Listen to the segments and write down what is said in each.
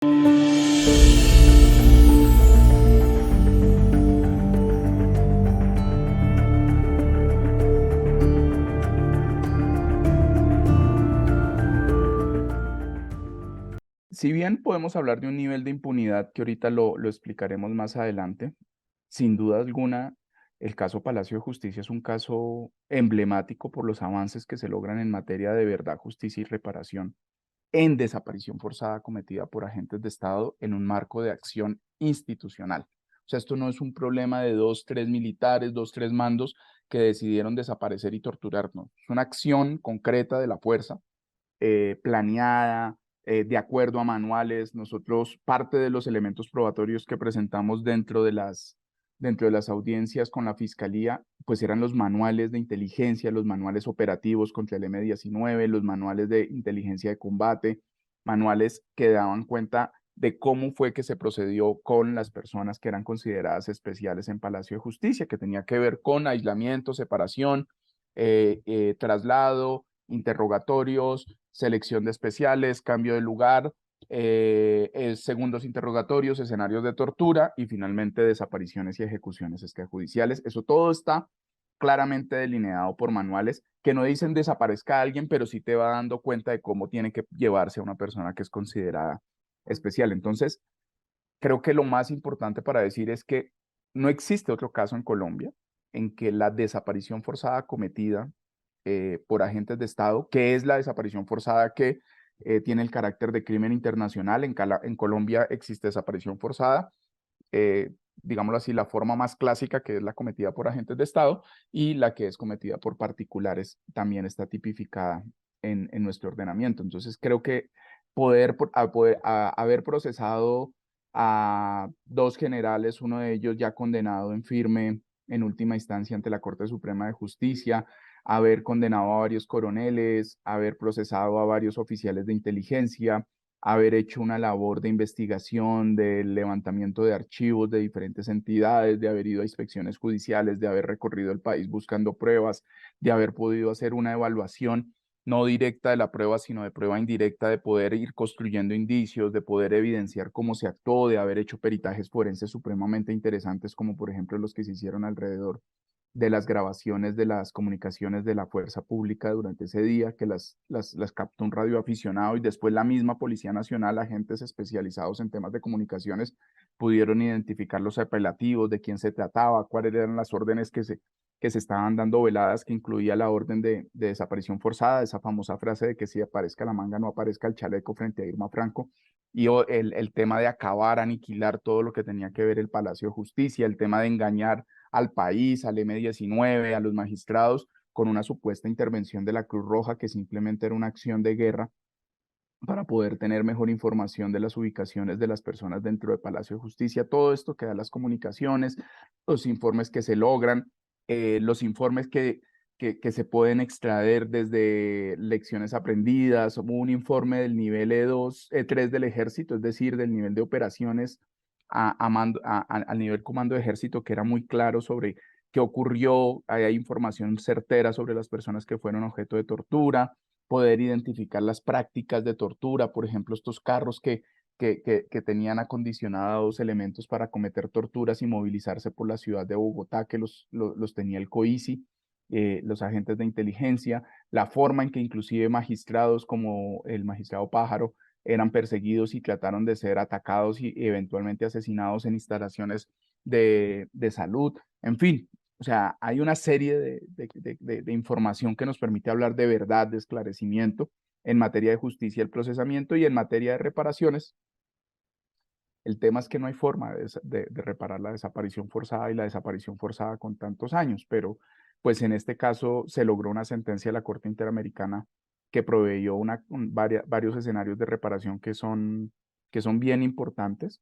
Si bien podemos hablar de un nivel de impunidad que ahorita lo explicaremos más adelante, sin duda alguna, el caso Palacio de Justicia es un caso emblemático por los avances que se logran en materia de verdad, justicia y reparación en desaparición forzada cometida por agentes de Estado en un marco de acción institucional. O sea, esto no es un problema de dos, tres militares, dos, tres mandos que decidieron desaparecer y torturarnos. Es una acción concreta de la fuerza, planeada, de acuerdo a manuales. Nosotros, parte de los elementos probatorios que presentamos dentro de las audiencias con la Fiscalía, pues eran los manuales de inteligencia, los manuales operativos contra el M-19, los manuales de inteligencia de combate, manuales que daban cuenta de cómo fue que se procedió con las personas que eran consideradas especiales en Palacio de Justicia, que tenía que ver con aislamiento, separación, traslado, interrogatorios, selección de especiales, cambio de lugar, segundos interrogatorios, escenarios de tortura y finalmente desapariciones y ejecuciones extrajudiciales. Eso todo está claramente delineado por manuales que no dicen desaparezca a alguien, pero sí te va dando cuenta de cómo tiene que llevarse a una persona que es considerada especial. Entonces, creo que lo más importante para decir es que no existe otro caso en Colombia en que la desaparición forzada cometida por agentes de Estado, que es la desaparición forzada que tiene el carácter de crimen internacional. En Colombia existe desaparición forzada, eh, digámoslo así, la forma más clásica, que es la cometida por agentes de Estado, y la que es cometida por particulares también está tipificada en nuestro ordenamiento. Entonces creo que haber procesado a dos generales, uno de ellos ya condenado en firme en última instancia ante la Corte Suprema de Justicia, haber condenado a varios coroneles, haber procesado a varios oficiales de inteligencia, haber hecho una labor de investigación, de levantamiento de archivos de diferentes entidades, de haber ido a inspecciones judiciales, de haber recorrido el país buscando pruebas, de haber podido hacer una evaluación no directa de la prueba, sino de prueba indirecta, de poder ir construyendo indicios, de poder evidenciar cómo se actuó, de haber hecho peritajes forenses supremamente interesantes, como por ejemplo los que se hicieron alrededor de las grabaciones de las comunicaciones de la fuerza pública durante ese día, que las captó un radioaficionado y después la misma Policía Nacional, agentes especializados en temas de comunicaciones, pudieron identificar los apelativos, de quién se trataba, cuáles eran las órdenes que se estaban dando veladas, que incluía la orden de desaparición forzada, esa famosa frase de que si aparezca la manga no aparezca el chaleco frente a Irma Franco, y el tema de acabar, aniquilar todo lo que tenía que ver el Palacio de Justicia, el tema de engañar al país, al M-19, a los magistrados, con una supuesta intervención de la Cruz Roja que simplemente era una acción de guerra para poder tener mejor información de las ubicaciones de las personas dentro del Palacio de Justicia. Todo esto que da las comunicaciones, los informes que se logran, los informes que se pueden extraer desde lecciones aprendidas. Hubo un informe del nivel E2, E3 del ejército, es decir, del nivel de operaciones al nivel comando de ejército, que era muy claro sobre qué ocurrió. Hay información certera sobre las personas que fueron objeto de tortura, poder identificar las prácticas de tortura, por ejemplo, estos carros que tenían acondicionados elementos para cometer torturas y movilizarse por la ciudad de Bogotá, que los tenía el COICI, los agentes de inteligencia, la forma en que inclusive magistrados como el magistrado Pájaro eran perseguidos y trataron de ser atacados y eventualmente asesinados en instalaciones de salud. En fin, o sea, hay una serie de información que nos permite hablar de verdad, de esclarecimiento en materia de justicia, el procesamiento, y en materia de reparaciones. El tema es que no hay forma de reparar la desaparición forzada y la desaparición forzada con tantos años, pero pues en este caso se logró una sentencia de la Corte Interamericana que proveyó varios escenarios de reparación que son bien importantes.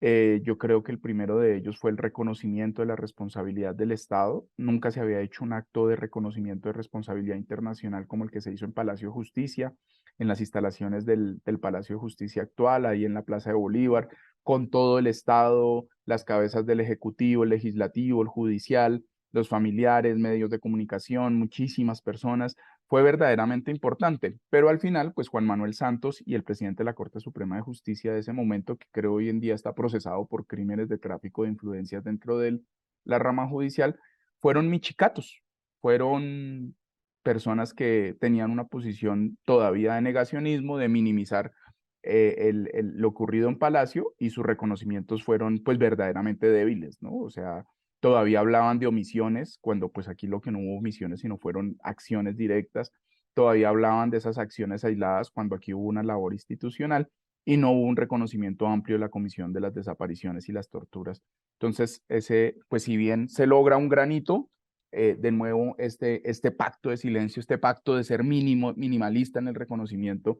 Yo creo que el primero de ellos fue el reconocimiento de la responsabilidad del Estado. Nunca se había hecho un acto de reconocimiento de responsabilidad internacional como el que se hizo en Palacio de Justicia, en las instalaciones del Palacio de Justicia actual, ahí en la Plaza de Bolívar, con todo el Estado, las cabezas del Ejecutivo, el Legislativo, el Judicial, los familiares, medios de comunicación, muchísimas personas, fue verdaderamente importante, pero al final, pues Juan Manuel Santos y el presidente de la Corte Suprema de Justicia de ese momento, que creo hoy en día está procesado por crímenes de tráfico de influencias dentro de la rama judicial, fueron michicatos, fueron personas que tenían una posición todavía de negacionismo, de minimizar lo ocurrido en Palacio, y sus reconocimientos fueron pues verdaderamente débiles, ¿no? O sea, todavía hablaban de omisiones, cuando pues aquí lo que no hubo omisiones, sino fueron acciones directas. Todavía hablaban de esas acciones aisladas, cuando aquí hubo una labor institucional y no hubo un reconocimiento amplio de la Comisión de las Desapariciones y las Torturas. Entonces, pues si bien se logra un granito, de nuevo, este pacto de silencio, este pacto de ser minimalista en el reconocimiento,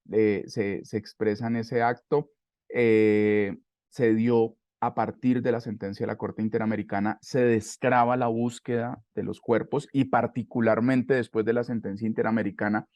se expresa en ese acto. Se dio a partir de la sentencia de la Corte Interamericana, se destraba la búsqueda de los cuerpos, y particularmente después de la sentencia interamericana,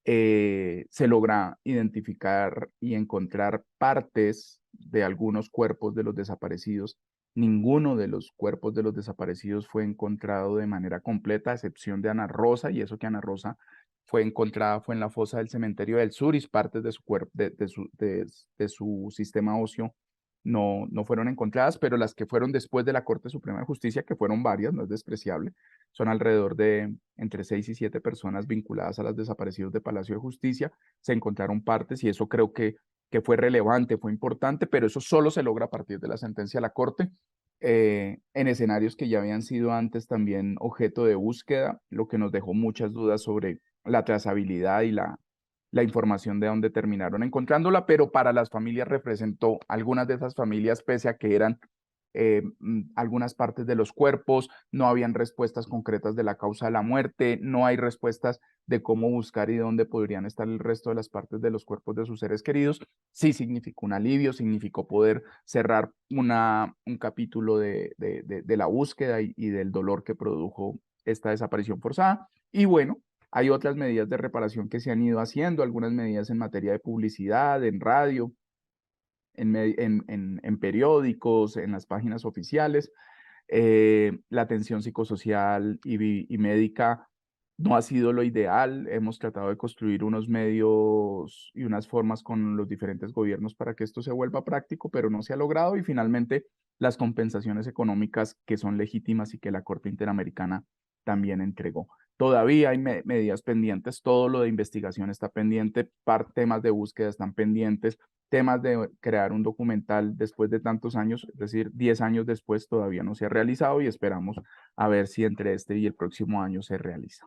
se logra identificar y encontrar partes de algunos cuerpos de los desaparecidos. Ninguno de los cuerpos de los desaparecidos fue encontrado de manera completa, a excepción de Ana Rosa, y eso que Ana Rosa fue encontrada fue en la fosa del cementerio del Suris. Partes de su cuerpo, de su sistema óseo no fueron encontradas, pero las que fueron después de la Corte Suprema de Justicia, que fueron varias, no es despreciable, son alrededor de entre 6 y 7 personas vinculadas a los desaparecidos de Palacio de Justicia. Se encontraron partes, y eso creo que fue relevante, fue importante, pero eso solo se logra a partir de la sentencia de la Corte, en escenarios que ya habían sido antes también objeto de búsqueda, lo que nos dejó muchas dudas sobre la trazabilidad y la información de dónde terminaron encontrándola, pero para las familias representó, algunas de esas familias, pese a que eran algunas partes de los cuerpos, no habían respuestas concretas de la causa de la muerte, no hay respuestas de cómo buscar y dónde podrían estar el resto de las partes de los cuerpos de sus seres queridos. Sí significó un alivio, significó poder cerrar un capítulo de la búsqueda y del dolor que produjo esta desaparición forzada. Y bueno, hay otras medidas de reparación que se han ido haciendo, algunas medidas en materia de publicidad, en radio, en periódicos, en las páginas oficiales. La atención psicosocial y médica no ha sido lo ideal. Hemos tratado de construir unos medios y unas formas con los diferentes gobiernos para que esto se vuelva práctico, pero no se ha logrado. Y finalmente, las compensaciones económicas, que son legítimas y que la Corte Interamericana también entregó. Todavía hay medidas pendientes, todo lo de investigación está pendiente, temas de búsqueda están pendientes, temas de crear un documental después de tantos años, es decir, 10 años después, todavía no se ha realizado, y esperamos a ver si entre este y el próximo año se realiza.